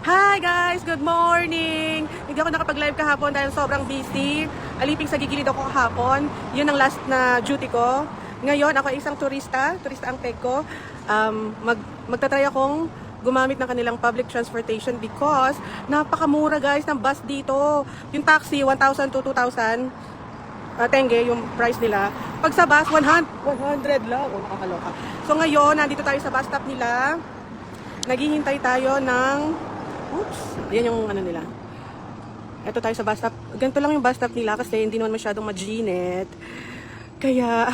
Hi guys! Good morning! Hindi ako nakapag-live kahapon dahil sobrang busy. Aliping sa gigilid ako kahapon. Yun ang last na duty ko. Ngayon, ako ay isang turista. Turista ang peg ko. Magtatry akong gumamit ng kanilang public transportation because napakamura guys ng bus dito. Yung taxi, 1,000 to 2,000. Tenge, yung price nila. Pag sa bus, 100 lang. Oh, nakakaloka. So ngayon, nandito tayo sa bus stop nila. Naghihintay tayo ng oops, ayan yung ano nila. Ito tayo sa bus stop. Ganito lang yung bus stop nila kasi hindi naman masyadong maginit. Kaya,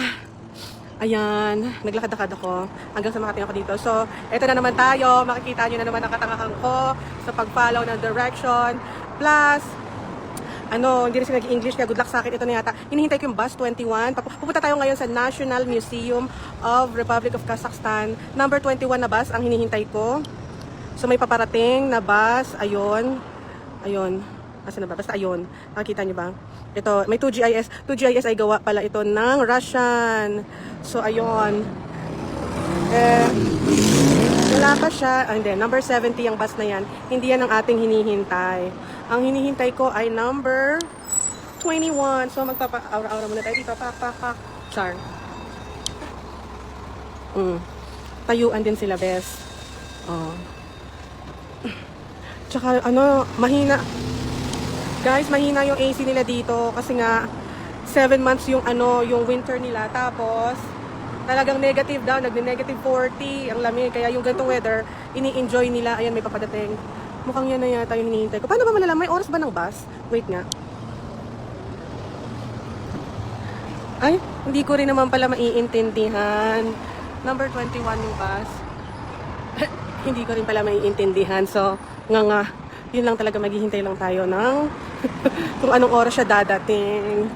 ayan, naglakad-lakad ako hanggang sa makating ako dito. So, eto na naman tayo. Makikita nyo na naman ang katangahan ko sa pag-follow ng direction. Plus, hindi rin sila nag-English kaya good luck sa akin. Ito na yata. Hinihintay ko yung bus 21. Pupunta tayo ngayon sa National Museum of Republic of Kazakhstan. Number 21 na bus ang hinihintay ko. So may paparating na bus. Ayun. Asa na ba? Basta ayun. Nakikita nyo ba? Ito, may 2GIS. 2GIS ay gawa pala ito ng Russian. So ayun. Wala pa siya. Hindi, number 70 ang bus na yan. Hindi yan ang ating hinihintay. Ang hinihintay ko ay number 21. So magpapa-aura-aura muna tayo dito. Char. Tayuan din sila, bes. Tsaka mahina. Guys, mahina yung AC nila dito kasi nga 7 months yung yung winter nila. Tapos talagang negative daw, nagne-negative 40 ang lamig. Kaya yung ganitong weather, ini-enjoy nila. Ayan, may papadating. Mukhang yan na yata yung hinihintay ko. Paano ba malalaman? May oras ba ng bus? Wait nga. Ay, hindi ko rin naman pala maiintindihan. Number 21 yung bus. Hindi ko rin pala maiintindihan. So, yun lang talaga, maghihintay lang tayo ng kung anong oras siya dadating.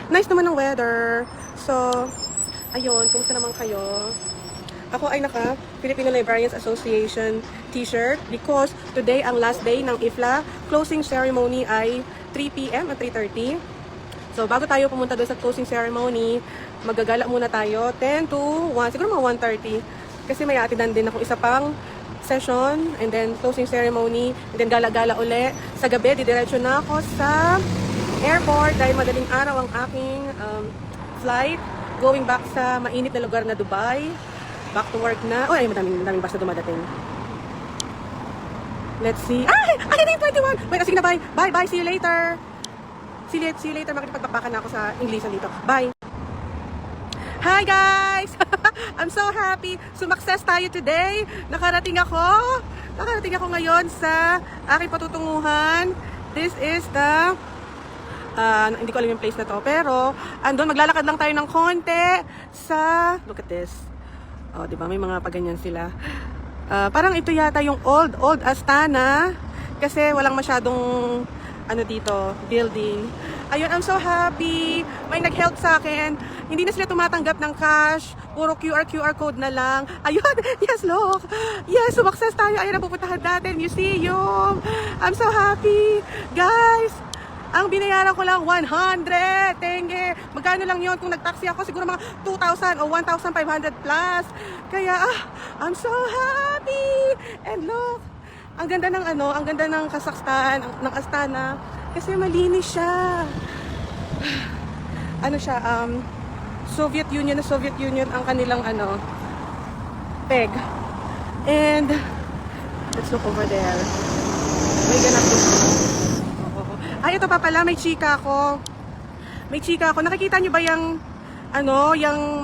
Nice naman ang weather. So, ayun, kumusta naman kayo? Ako ay naka Filipino Librarians Association t-shirt because today ang last day ng IFLA. Closing ceremony ay 3 p.m. at 3:30. So, bago tayo pumunta doon sa closing ceremony, magagala muna tayo 10 to 1, siguro mga 1:30. Kasi may atinan din ako isa pang session, and then closing ceremony, and then gala-gala uli. Sa gabi, didiretso na ako sa airport dahil madaling araw ang aking flight going back sa mainit na lugar na Dubai. Back to work na. Ay, madaming bus na dumadating. Let's see. Ay, hindi 21! Wait, sige na, bye. Bye, see you later. See you later. Makikipagpapakan na ako sa Inglesan dito. Bye. Hi guys! I'm so happy. Sumakses tayo today. Nakarating ako ngayon sa aking patutunguhan. This is the hindi ko alam yung place na to, pero andun maglalakad lang tayo ng konti sa look at this. Oh, 'di ba? May mga paganyan sila. Parang ito yata yung old Astana kasi walang masyadong dito, building. Ayun, I'm so happy. May nag-help sa akin. Hindi na sila tumatanggap ng cash. Puro QR code na lang. Ayun, yes, look. Yes, sumakses tayo. Ayun, napupuntahan natin, museum. I'm so happy. Guys, ang binayaran ko lang 100. Tenge. Magkano lang yon kung nag-taxi ako? Siguro mga 2,000 o 1,500 plus. Kaya, I'm so happy. And look, ang ganda ng Kazakhstan, ng Astana. Kasi malinis siya. Soviet Union ang kanilang peg. And let's look over there. May ganap dito. Ay, ito pa pala, may chika ako. Nakikita nyo ba yung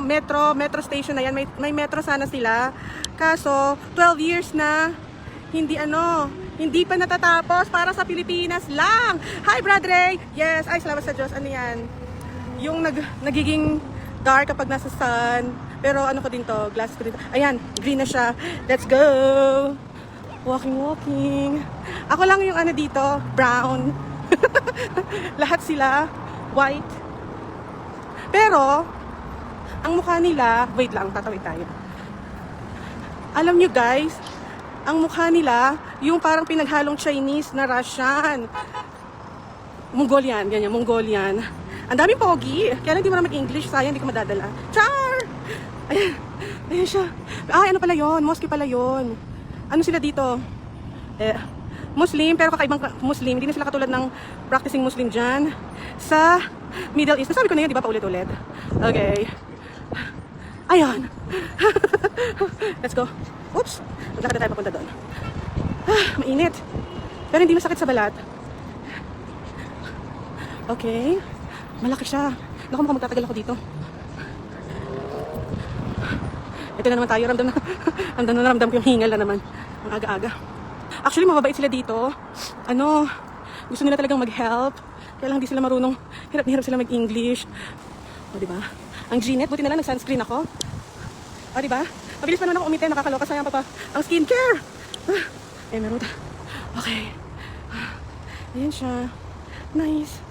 metro station na yan? May metro sana sila. Kaso 12 years na hindi pa natatapos para sa Pilipinas lang. Hi, Brad Ray! Yes, ay, salamat sa Diyos. Ano yan? Yung nagiging dark kapag nasa sun. Pero ko din to, glass ko din to. Ayan, green na siya. Let's go! Walking. Ako lang yung dito, brown. Lahat sila, white. Pero, ang mukha nila, wait lang, tatawid tayo. Alam nyo guys, ang mukha nila, yung parang pinaghalong Chinese na Russian. Mongolian, ganyan, Mongolian. Ang daming pogi. Kaya hindi mo na mag-English, sayang, hindi ko madadala. Char! Ayan siya. Ay, ano pala yun? Mosque pala yun. Ano sila dito? Muslim, pero kakaibang Muslim. Hindi na sila katulad ng practicing Muslim dyan sa Middle East. Nasabi ko na yun, di ba, paulit-ulit? Okay. Ayan. Let's go. Oops. Maglakad na tayo papunta doon. Mainit. Pero hindi masakit sa balat. Okay. Malaki siya. Naku, mukhang magtatagal ako dito. Ito na naman tayo. Ramdam ko yung hingal na naman. Ang aga-aga. Actually, mababait sila dito. Gusto nila talagang mag-help. Kaya lang hindi sila marunong. Hirap na hirap sila mag-English. O, diba? Ang Gnet, buti na lang nag-sunscreen ako. O, diba? Mabilis pa naman ako umite. Nakakaloka. Sayang pa ang skincare. Emerald. Okay. Ayan siya. Nice.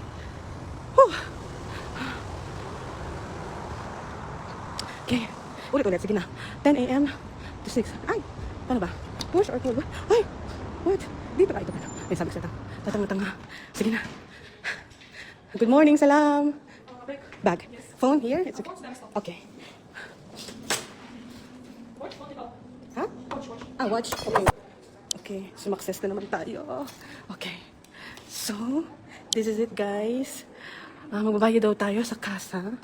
Whew. Okay. Ulit-ulit. Sige na. 10 a.m. to 6. Ay! Paano ba? Push or pull? Ay! What? Dito ba? Ito ba? Ay, sabi ko sa tatanga-tanga. Sige na. Good morning. Salam. Bag. Phone here? It's okay. Okay. Ha? Watch. Okay. Okay. Sumakses na naman tayo. Okay. So, this is it, guys. Magbabayad daw tayo sa kasa.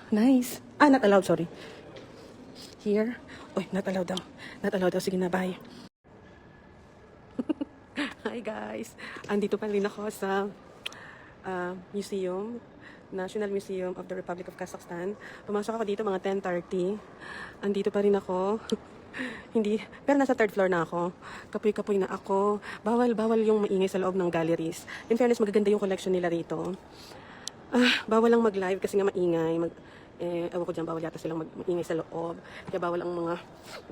Nice. Not allowed, sorry. Here. Uy, not allowed daw. Not allowed daw. Sige na, bye. Hi, guys. Andito pa rin ako sa museum. National Museum of the Republic of Kazakhstan. Pumasok ako dito mga 10:30. Andito pa rin ako. Hindi, pero nasa third floor na ako. Kapoy-kapoy na ako. Bawal yung maingay sa loob ng galleries. In fairness, magaganda yung collection nila rito. Bawal lang mag-live kasi nga maingay. Ewan ko dyan, bawal yata silang maingay sa loob. Kaya bawal ang mga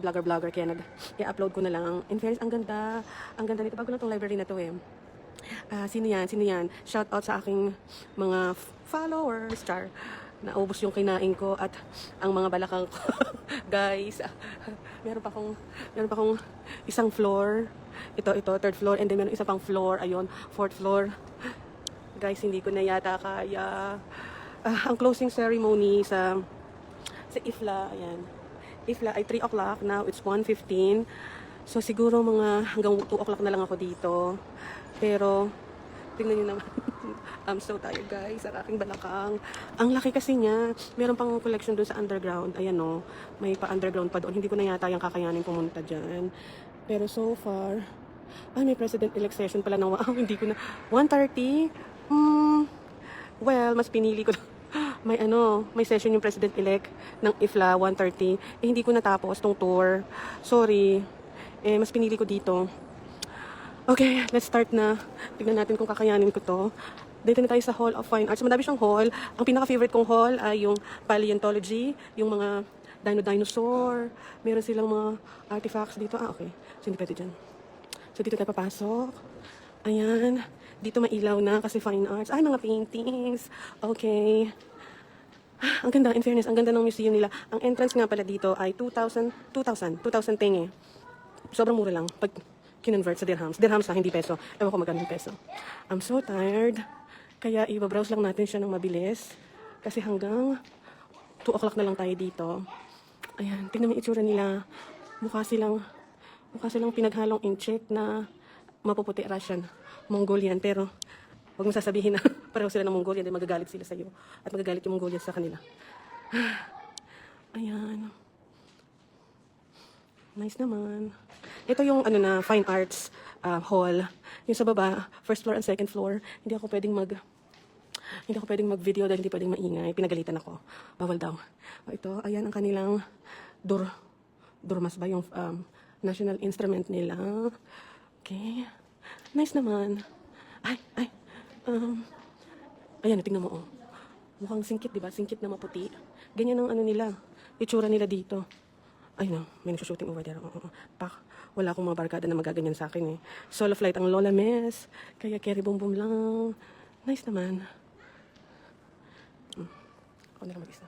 vlogger-vlogger. Kaya i-upload ko na lang. In fairness, ang ganda. Ang ganda nito. Bago na tong library na to eh. Sino yan? Shout out sa aking mga followers. Char. Naubos yung kinain ko at ang mga balakang ko. Guys, meron pa akong isang floor. Ito, third floor. And then meron isa pang floor. Ayun, fourth floor. Guys, hindi ko na yata kaya. Ang closing ceremony sa IFLA, ayan. IFLA ay 3 o'clock. Now, it's 1:15. So, siguro mga hanggang 2 o'clock na lang ako dito. Pero, tingnan nyo naman. I'm so tired, guys. Ang aking balakang. Ang laki kasi niya. Meron pang collection doon sa underground. Ayan, no. May pa-underground pa doon. Hindi ko na yata yung kakayanin pumunta dyan. Pero so far, may president-elect session pala ng hindi ko na. 1:30? Well, mas pinili ko may session yung president-elect ng IFLA 1:30. Hindi ko natapos tong tour. Sorry. Mas pinili ko dito. Okay, let's start na. Tignan natin kung kakayanin ko to. Dito na tayo sa Hall of Fine Arts. Madami siyang hall. Ang pinaka-favorite kong hall ay yung paleontology, yung mga dinosaur. Meron silang mga artifacts dito. Okay. So, hindi pwede dyan. So, dito tayo papasok. Ayan. Dito mailaw na kasi fine arts. Ay, mga paintings. Okay. Ang ganda, in fairness, ang ganda ng museum nila. Ang entrance nga pala dito ay 2,000 tenge. Sobrang mura lang pag kinonvert sa dirhams. Dirhams na, hindi peso. Ewan ko magkano yung peso. I'm so tired. Kaya i-browse lang natin siya ng mabilis. Kasi hanggang 2 o'clock na lang tayo dito. Ayan, tingnan mo yung itsura nila. Mukha silang pinaghalong incheck na mapuputi Russian, Mongolian. Pero huwag mo sasabihin na pareho sila ng Mongolian, dahil magagalit sila sa iyo. At magagalit yung Mongolian sa kanila. Ayan. Nice naman. Ito yung fine arts hall. Yung sa baba, first floor and second floor. Hindi ako pwedeng mag-video dahil hindi pwedeng maingay. Pinagalitan ako. Bawal daw. Ito, ayan ang kanilang durmas ba yung national instrument nila. Okay. Nice naman. Ayan, tingnan mo, oh. Mukhang singkit, diba? Singkit na maputi. Ganyan ang nila. Itsura nila dito. Ay, no. May nagsushooting over there. Wala akong mga barkada na magaganyan sa akin, eh. Solo flight ang Lola Mess. Kaya carry boom boom lang. Nice naman. Ako na lang mag-isa.